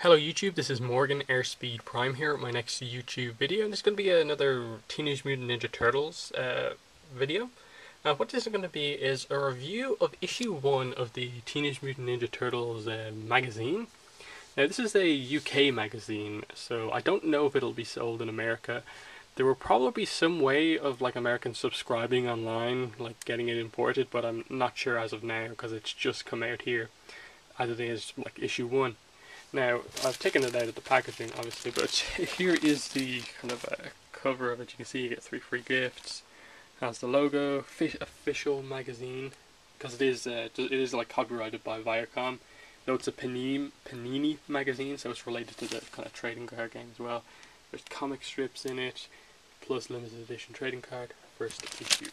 Hello YouTube, this is Morgan Airspeed Prime here with my next YouTube video, and this is going to be another Teenage Mutant Ninja Turtles video. What this is going to be is a review of issue 1 of the Teenage Mutant Ninja Turtles magazine. Now this is a UK magazine, so I don't know if it'll be sold in America. There will probably be some way of like Americans subscribing online, like getting it imported, but I'm not sure as of now because it's just come out here as it is like issue 1. Now, I've taken it out of the packaging, obviously, but here is the kind of cover of it. You can see you get 3 free gifts. It has the logo, official magazine, because it is like copyrighted by Viacom. Though it's a Panini magazine, so it's related to the kind of trading card game as well. There's comic strips in it, plus limited edition trading card, first issue.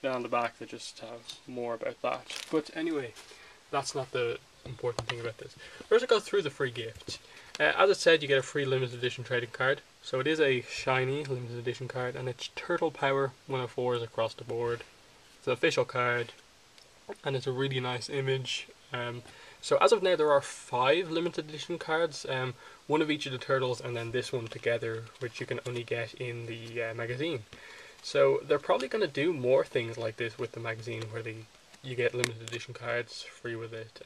Then on the back they just have more about that. But anyway, that's not the important thing about this. First, I go through the free gifts. As I said, you get a free limited edition trading card. So it is a shiny limited edition card, and it's Turtle Power 104s across the board. It's an official card, and it's a really nice image. So as of now, there are 5 limited edition cards, one of each of the turtles, and then this one together, which you can only get in the magazine. So they're probably going to do more things like this with the magazine, where you get limited edition cards free with it.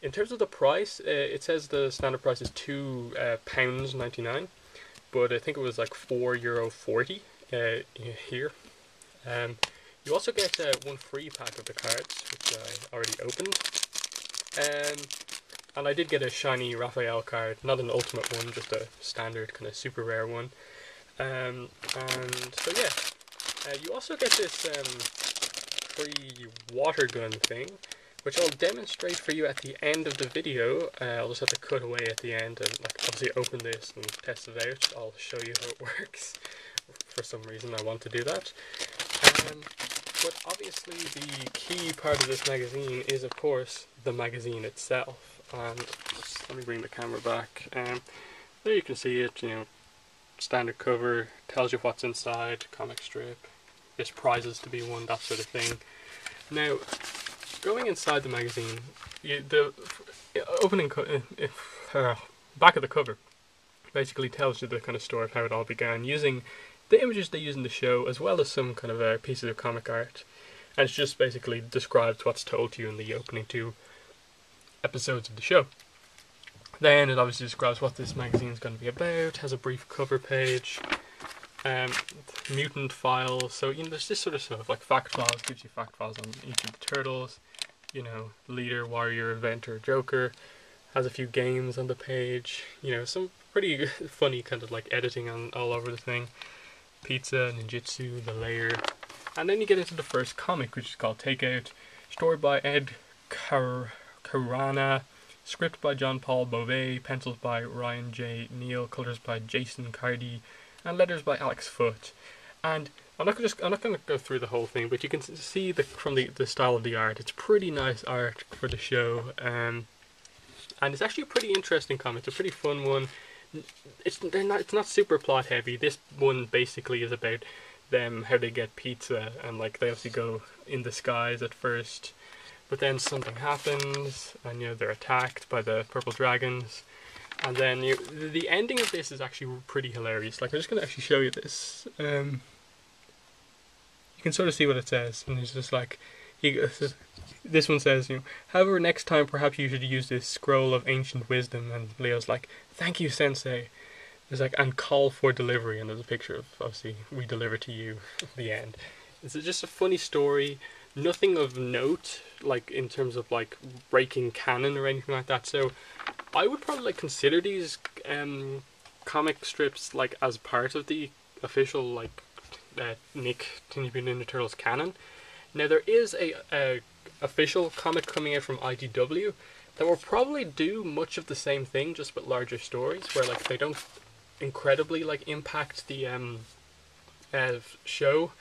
In terms of the price, it says the standard price is £2.99, but I think it was like €4.40 here. You also get 1 free pack of the cards, which I already opened. And I did get a shiny Raphael card, not an ultimate one, just a standard kind of super rare one. And so yeah, you also get this free water gun thing, which I'll demonstrate for you at the end of the video. I'll just have to cut away at the end and like obviously open this and test it out. I'll show you how it works. For some reason I want to do that. But obviously the key part of this magazine is of course the magazine itself. And let me bring the camera back. There you can see it, standard cover, tells you what's inside, comic strip, there's prizes to be won, that sort of thing. Now, going inside the magazine, the opening back of the cover basically tells you the kind of story of how it all began, using the images they use in the show as well as some kind of pieces of comic art, and it just basically describes what's told to you in the opening 2 episodes of the show. Then it obviously describes what this magazine is going to be about, has a brief cover page, mutant files, so there's this sort of stuff like fact files, gives you fact files on each of the turtles, leader, warrior, inventor, joker, has a few games on the page, some pretty funny kind of like editing on all over the thing, pizza, ninjutsu, the layer, and then you get into the first comic, which is called Takeout, story by Ed Carana, script by John Paul Beauvais, pencils by Ryan J. Neal, colours by Jason Cardy, and letters by Alex Foote. And I'm not going to go through the whole thing, but you can see from the style of the art, it's pretty nice art for the show, and it's actually a pretty interesting comic. It's a pretty fun one. It's not super plot heavy. This one basically is about them, how they get pizza, and like they obviously go in disguise at first, but then something happens, and they're attacked by the purple dragons. And then the ending of this is actually pretty hilarious. Like, I'm just going to actually show you this. You can sort of see what it says. And it's just like, this one says, however, next time perhaps you should use this scroll of ancient wisdom. And Leo's like, thank you, sensei. There's like, and call for delivery. And there's a picture of, obviously, we deliver to you at the end. It's just a funny story. Nothing of note, like, in terms of, like, breaking canon or anything like that. So I would probably consider these comic strips like as part of the official like Nick Teenage Mutant Ninja Turtles canon. Now there is a official comic coming out from IDW that will probably do much of the same thing, just with larger stories, where like they don't incredibly like impact the show,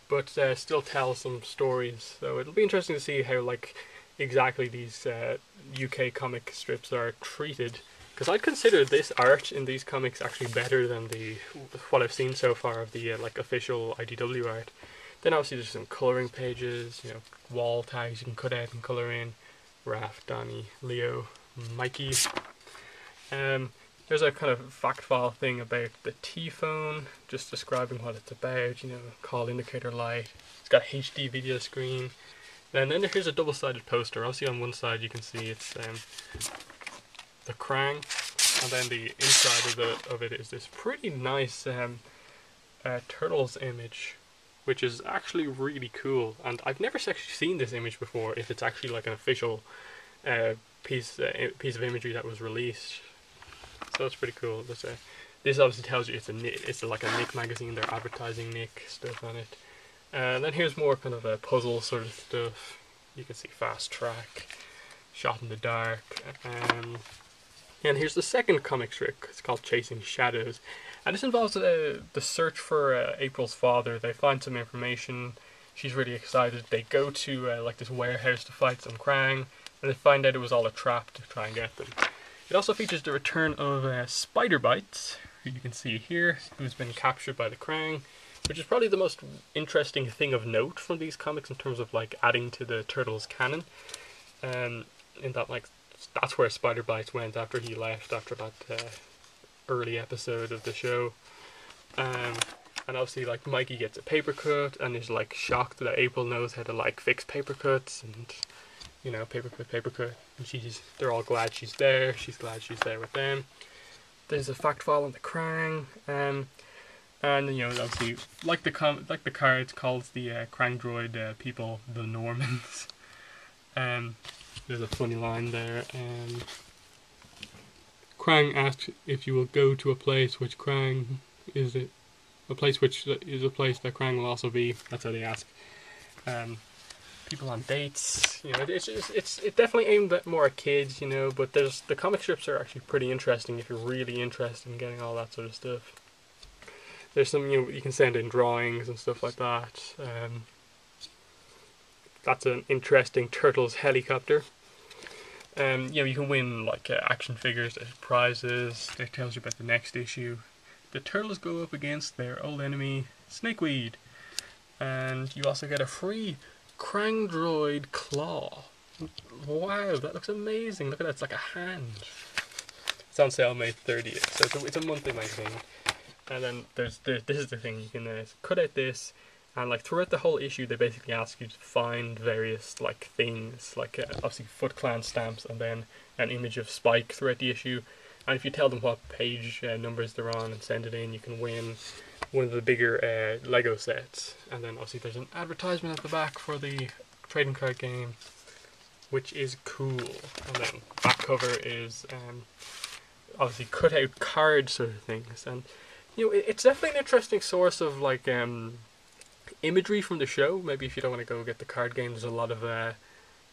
but still tell some stories. So it'll be interesting to see how like exactly these UK comic strips are treated, because I'd consider this art in these comics actually better than what I've seen so far of the like official IDW art. Then obviously there's some colouring pages, wall tags you can cut out and colour in, Raph, Donnie, Leo, Mikey, There's a kind of fact file thing about the T-phone, just describing what it's about, you know, call indicator light. It's got HD video screen. And then here's a double-sided poster. Obviously on one side you can see it's the Krang, and then the inside of it is this pretty nice Turtles image, which is actually really cool. And I've never actually seen this image before, if it's actually like an official piece of imagery that was released. So it's pretty cool. This obviously tells you it's like a Nick magazine. They're advertising Nick stuff on it. And then here's more kind of a puzzle sort of stuff. You can see fast track, shot in the dark. And here's the second comic strip. It's called Chasing Shadows. And this involves the search for April's father. They find some information. She's really excited. They go to like this warehouse to fight some Krang. And they find out it was all a trap to try and get them. It also features the return of Spider Bites, who you can see here, who's been captured by the Krang, which is probably the most interesting thing of note from these comics in terms of like adding to the Turtles canon. In that, like, that's where Spider Bites went after he left, after that early episode of the show. And obviously, like, Mikey gets a paper cut and is like shocked that April knows how to like fix paper cuts, and you know, paper cut, and they're all glad she's there. She's glad she's there with them. There's a fact file on the Krang, and you know, obviously, like the cards calls the Krang droid people the Normans. There's a funny line there. Krang asks if you will go to a place which Krang is it, a place which is a place that Krang will also be. That's how they ask. People on dates, you know, it's definitely aimed at more kids, you know, but the comic strips are actually pretty interesting if you're really interested in getting all that sort of stuff. There's some, you know, you can send in drawings and stuff like that. That's an interesting Turtles helicopter. You know, you can win like action figures, there's prizes. It tells you about the next issue. The Turtles go up against their old enemy, Snakeweed, and you also get a free Krang droid claw. Wow, that looks amazing. Look at that, it's like a hand. It's on sale May 30th, so it's a monthly magazine. And then this is the thing, you can cut out this, and like throughout the whole issue they basically ask you to find various like things, like obviously Foot Clan stamps, and then an image of Spike throughout the issue. And if you tell them what page numbers they're on and send it in, you can win one of the bigger Lego sets. And then obviously there's an advertisement at the back for the trading card game, which is cool. And then back cover is obviously cut out card sort of things. And you know, it's definitely an interesting source of like imagery from the show. Maybe if you don't want to go get the card game, there's a lot of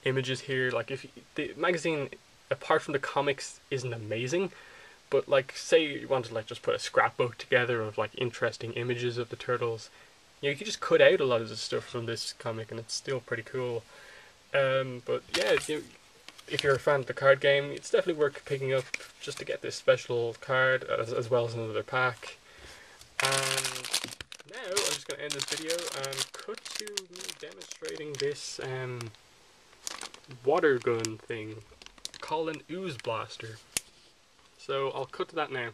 images here. Like if the magazine, apart from the comics, isn't amazing, but like say you wanted to like just put a scrapbook together of like interesting images of the Turtles, you know, you could just cut out a lot of the stuff from this comic and it's still pretty cool. But yeah, if you're a fan of the card game, it's definitely worth picking up just to get this special card as well as another pack. And now I'm just going to end this video and cut to me demonstrating this water gun thing called an Ooze Blaster. So I'll cut to that now.